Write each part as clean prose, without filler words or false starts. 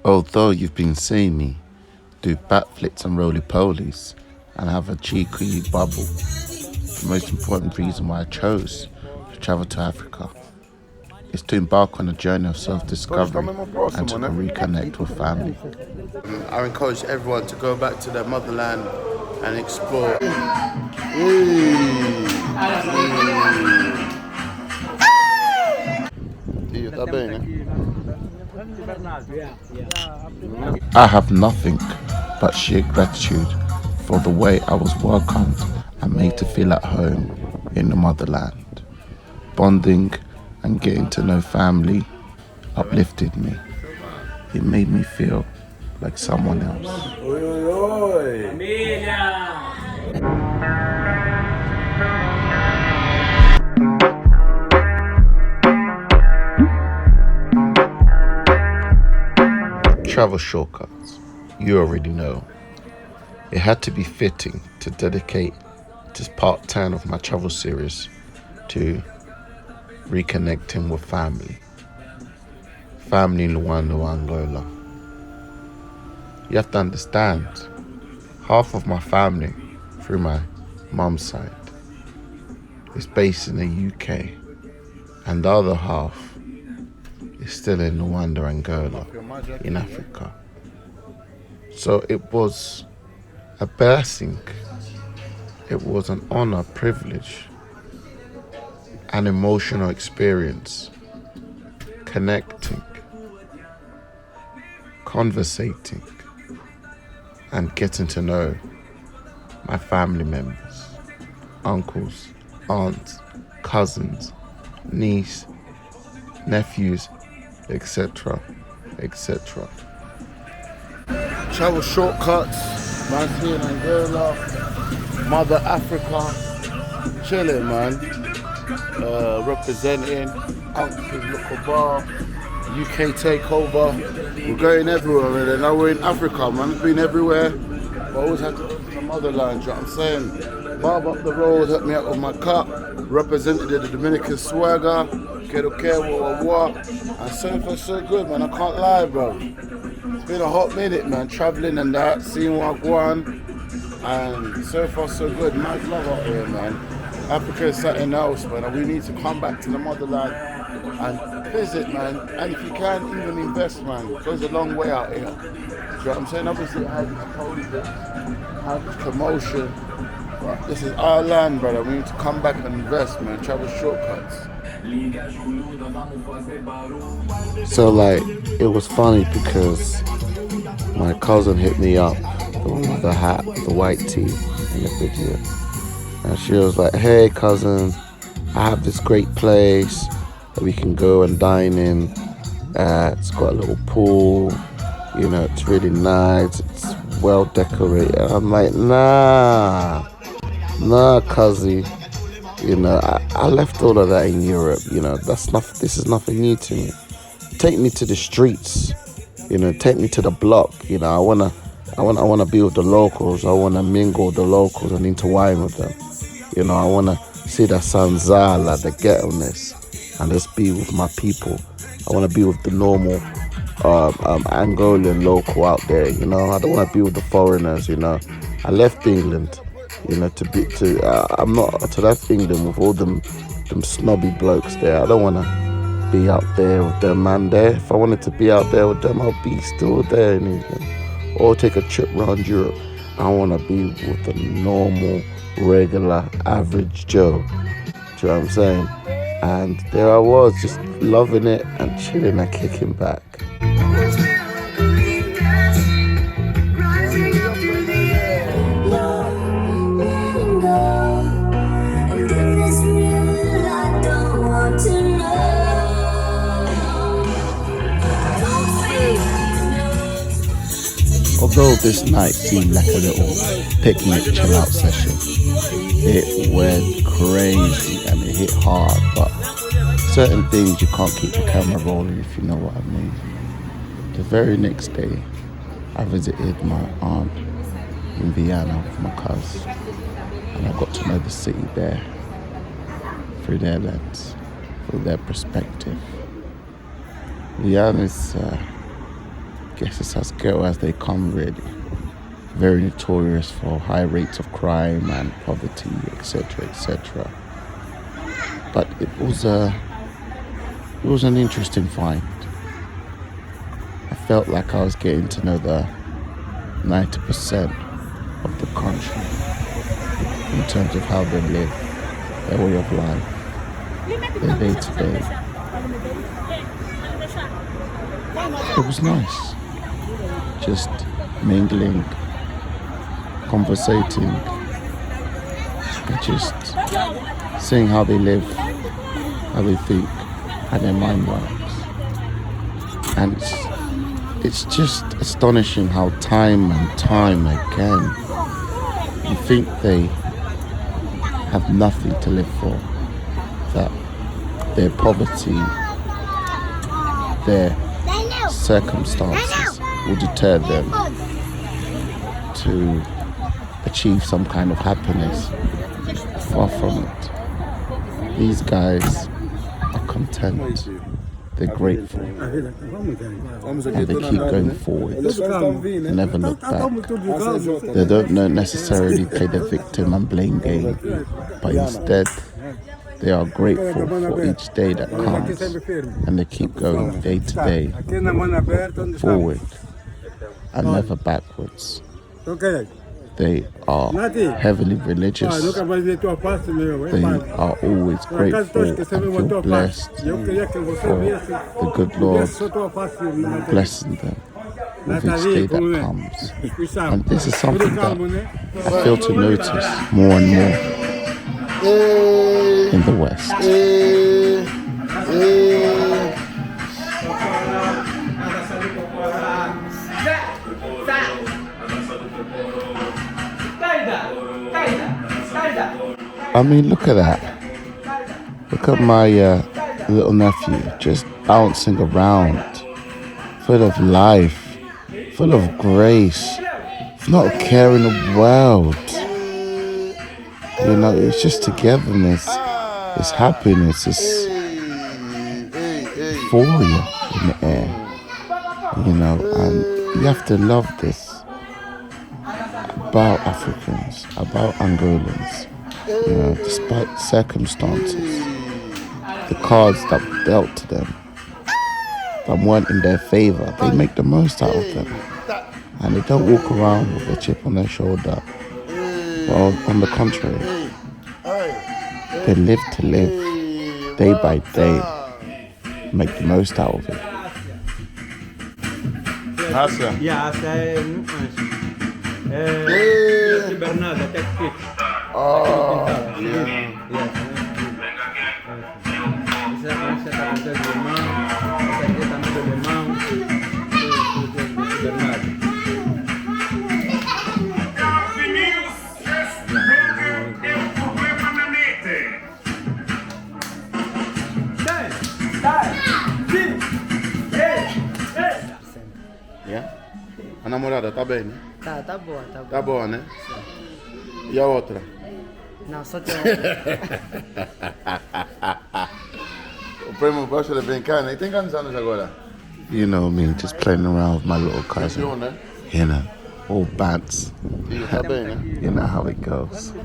Although you've been seeing me do backflips and roly-polies and have a cheeky bubble, the most important reason why I chose to travel to Africa is to embark on a journey of self-discovery and to reconnect with family. I encourage everyone to go back to their motherland and explore. I have nothing but sheer gratitude for the way I was welcomed and made to feel at home in the motherland. Bonding and getting to know family uplifted me. It made me feel like someone else. Travel shortcuts, you already know. It had to be fitting to dedicate this part 10 of my travel series to reconnecting with family. Family in Luanda Angola. You have to understand, half of my family through my mum's side is based in the UK, and the other half is still in Luanda Angola in Africa. So it was a blessing, it was an honor, privilege, an emotional experience, connecting, conversating, and getting to know my family members, uncles, aunts, cousins, niece, nephews, etc., etc. Travel shortcuts, man, here in Angola, Mother Africa, chilling, man. Representing Uncle's Local Bar, UK takeover. We're going everywhere, really. Now we're in Africa, man. We've been everywhere. But I always had to go to the motherland, you know what I'm saying? Bob up the road, hit me up with my cup, represented the Dominican swagger, Quiero que, what. And so far so good, man. I can't lie, bro. It's been a hot minute, man. Traveling and that, seeing what I want. And so far so good. Mad love out here, man. Africa is something else, man. And we need to come back to the motherland and visit, man. And if you can, even invest, man. It goes a long way out here. Do you know what I'm saying? Obviously, it has its politics, has its promotion. But this is our land, brother. We need to come back and invest, man. Travel shortcuts. So, like, it was funny because my cousin hit me up, the one with the hat, the white tee in the video. And she was like, hey cousin, I have this great place that we can go and dine in. It's got a little pool, you know, it's really nice, it's well decorated. I'm like, nah, cousin. You know, I left all of that in Europe, you know, this is nothing new to me. Take me to the streets, you know, take me to the block, you know, I wanna be with the locals, I wanna mingle with the locals and intertwine with them. You know, I want to see the Sanzala, the ghetto-ness, and just be with my people. I want to be with the normal Angolan local out there, you know. I don't want to be with the foreigners, you know. I left England, you know, I left England with all them snobby blokes there. I don't want to be out there with them, man, there. If I wanted to be out there with them, I'll be still there in England. Or take a trip around Europe. I want to be with the normal, regular, average Joe. Do you know what I'm saying? And there I was, just loving it and chilling and kicking back. Although this night seemed like a little picnic chill out session, it went crazy and it hit hard, but certain things you can't keep the camera rolling, if you know what I mean. The very next day, I visited my aunt in Viana with my cousin, and I got to know the city there through their lens, through their perspective. Viana is guess it's as ghetto as they come, really. Very notorious for high rates of crime and poverty, etc., etc. But it was an interesting find. I felt like I was getting to know the 90% of the country in terms of how they live, their way of life, their day to day. It was nice, just mingling, conversating, and just seeing how they live, how they think, how their mind works. And it's just astonishing how time and time again you think they have nothing to live for, that their poverty, their circumstances will deter them to achieve some kind of happiness. Far from it. These guys are content, they're grateful, and they keep going forward. They never look back. They don't necessarily play the victim and blame game, but instead they are grateful for each day that comes, and they keep going day to day, forward and never backwards. They are heavily religious. They are always grateful and feel blessed for the good Lord blessing them with each day that comes. And this is something that I feel to notice more and more in the West. I mean, look at that. Look at my little nephew just bouncing around, full of life, full of grace, not a care in the world. You know, it's just togetherness, it's happiness, it's euphoria in the air. You know, and you have to love this about Africans, about Angolans. You know, despite circumstances, the cards that were dealt to them that weren't in their favor, they make the most out of them. And they don't walk around with a chip on their shoulder. Well, on the contrary, they live to live, day by day, make the most out of it. A namorada tá bem, né? Tá boa, tá boa. Tá boa, né? E a outra? Não, só tem O primo gosta de brincar, né? E tem quantos anos agora? You know me, just playing around with my little cousin. Né? You know, all bants. E tá bem, né? You know how it goes. Ele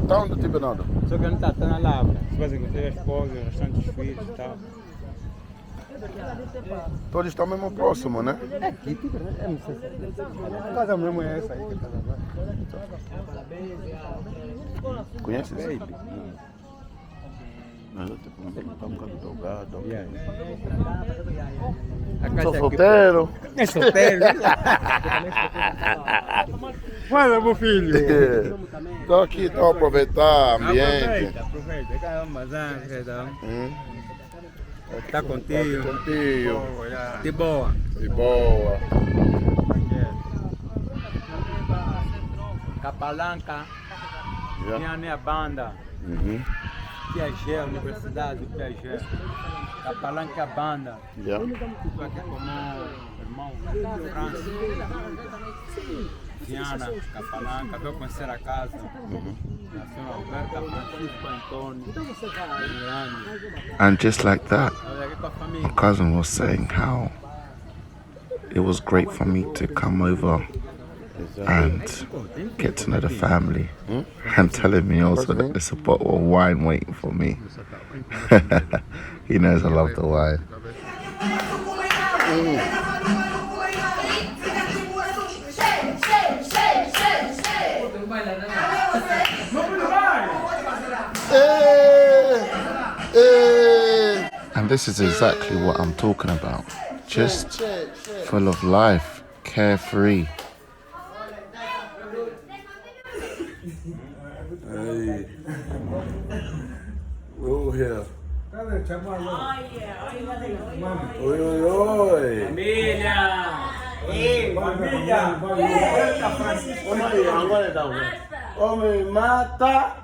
tá onde, tipo, Bernardo? Só que ele tá na lavra. Se você tem a esposa, bastantes filhos e tal. Todos estão mesmo próximos, né? Aqui, tipo, não sei se a casa mesmo é essa aí que tá lá. Conhece esse? Mas eu tipo, não tá um bocado drogado. Sou solteiro. É solteiro. Fala, meu filho. Tô aqui, tô a aproveitar o ambiente. Aproveita. Caramba, tá contigo. Contigo. De boa. De boa. Capalanca. Minha banda. Piaget, a Universidade do Piaget. A Palanca Banda. Yeah. Tu aqui como irmão, França. Viana, Capalanca, veio conhecer a casa. Nasceu Alberta, Francisco Antônio, Viana. And just like that, my cousin was saying how it was great for me to come over and get to know the family, and telling me also that there's a bottle of wine waiting for me. He knows I love the wine. And this is exactly what I'm talking about. Just full of life, carefree. Hey. Oh, yeah. Oi, oi, oi. Homem mata.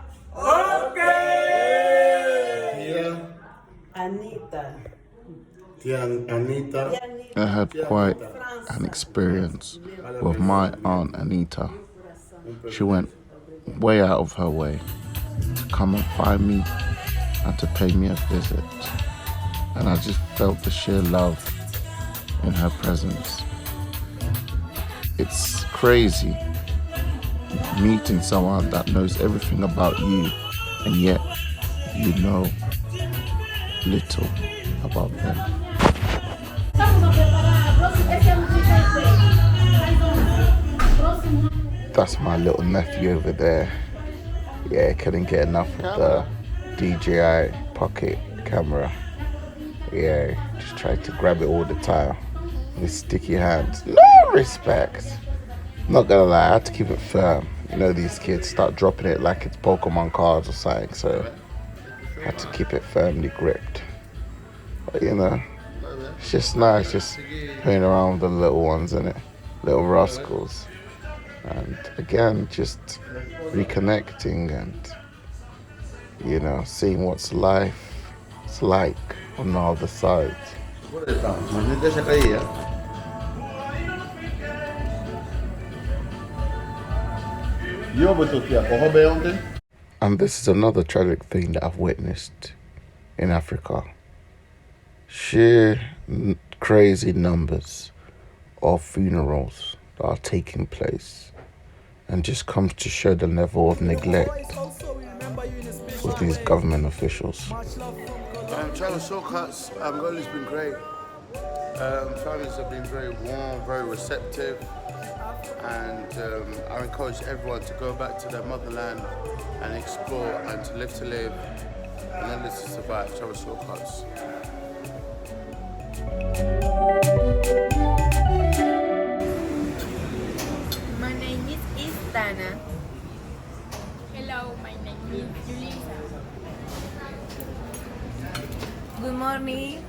Anita. Anita. I had quite an experience with my aunt Anita. She went way out of her way to come and find me and to pay me a visit. And I just felt the sheer love in her presence. It's crazy meeting someone that knows everything about you and yet you know little about them. That's my little nephew over there. Yeah, couldn't get enough of the DJI pocket camera. Yeah, just tried to grab it all the time with sticky hands. No respect. Not gonna lie, I had to keep it firm. You know, these kids start dropping it like it's Pokemon cards or something, so I had to keep it firmly gripped. But you know, it's just nice just playing around with the little ones, innit? Little rascals. And again, just reconnecting and, you know, seeing what's life is like on the other side. And this is another tragic thing that I've witnessed in Africa. Sheer crazy numbers of funerals that are taking place, and just comes to show the level of neglect with these government officials. Travelshortcuts Angola's been great. Families have been very warm, very receptive, and I encourage everyone to go back to their motherland and explore and to live and then live to survive. Travelshortcuts. My name is Dana. Hello, my name is Julissa. Good morning.